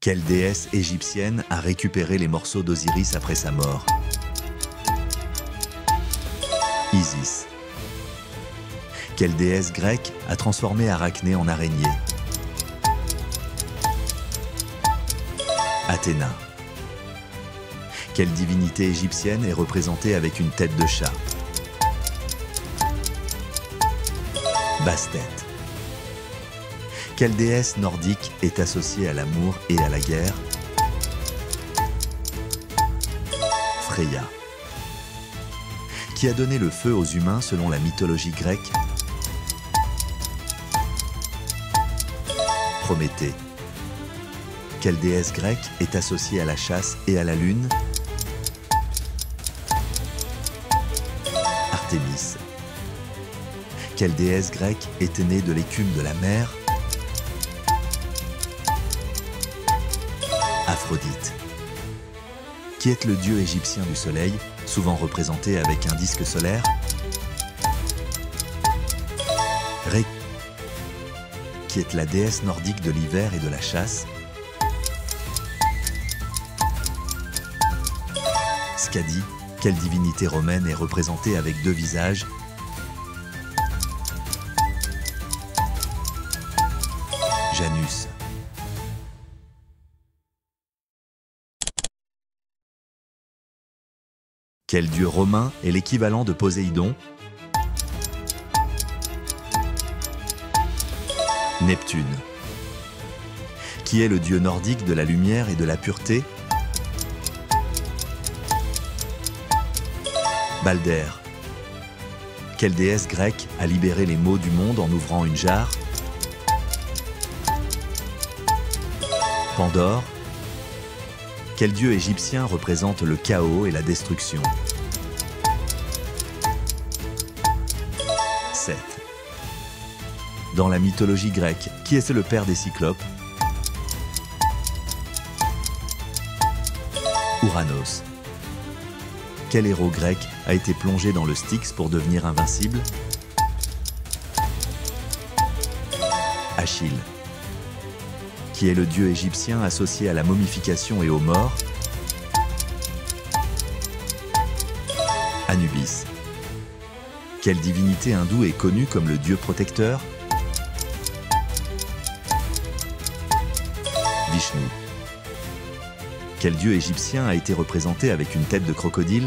Quelle déesse égyptienne a récupéré les morceaux d'Osiris après sa mort? Isis. Quelle déesse grecque a transformé Arachné en araignée? Athéna. Quelle divinité égyptienne est représentée avec une tête de chat? Bastet. Quelle déesse nordique est associée à l'amour et à la guerre? Freya. Qui a donné le feu aux humains selon la mythologie grecque? Prométhée. Quelle déesse grecque est associée à la chasse et à la lune? Artémis. Quelle déesse grecque était née de l'écume de la mer? Aphrodite. Qui est le dieu égyptien du soleil, souvent représenté avec un disque solaire? Ré. Qui est la déesse nordique de l'hiver et de la chasse? Scadie. Quelle divinité romaine est représentée avec deux visages? Janus. Quel dieu romain est l'équivalent de Poséidon? Neptune. Qui est le dieu nordique de la lumière et de la pureté? Balder. Quelle déesse grecque a libéré les maux du monde en ouvrant une jarre? Pandore. Quel dieu égyptien représente le chaos et la destruction? Seth. Dans la mythologie grecque, qui est le père des Cyclopes? Ouranos. Quel héros grec a été plongé dans le Styx pour devenir invincible? Achille. Qui est le dieu égyptien associé à la momification et aux morts? Anubis. Quelle divinité hindoue est connue comme le dieu protecteur? Vishnu. Quel dieu égyptien a été représenté avec une tête de crocodile?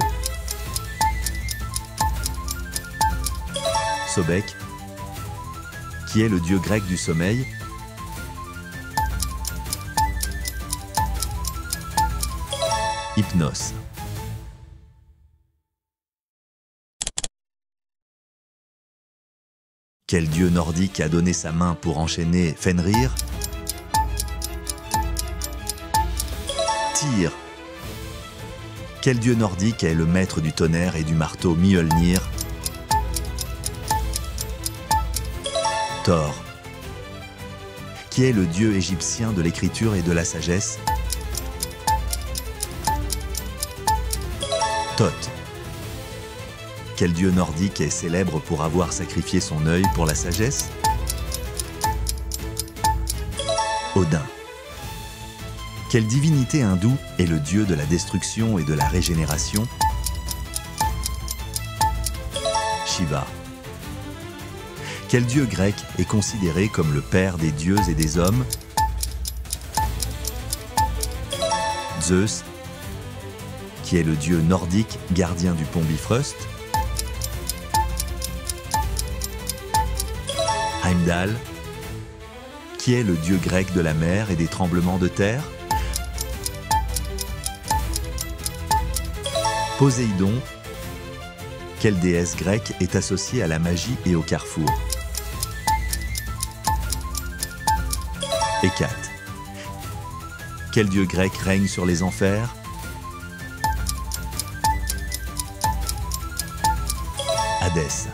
Sobek. Qui est le dieu grec du sommeil? Hypnos. Quel dieu nordique a donné sa main pour enchaîner Fenrir? Tyr. Quel dieu nordique est le maître du tonnerre et du marteau Mjolnir? Thor. Qui est le dieu égyptien de l'écriture et de la sagesse? Thoth. Quel dieu nordique est célèbre pour avoir sacrifié son œil pour la sagesse? Odin. Quelle divinité hindoue est le dieu de la destruction et de la régénération? Shiva. Quel dieu grec est considéré comme le père des dieux et des hommes? Zeus. Qui est le dieu nordique gardien du pont Bifrost? Heimdall. Qui est le dieu grec de la mer et des tremblements de terre? Poséidon. Quelle déesse grecque est associée à la magie et au carrefour? Hécate. Quel dieu grec règne sur les enfers? Hadès.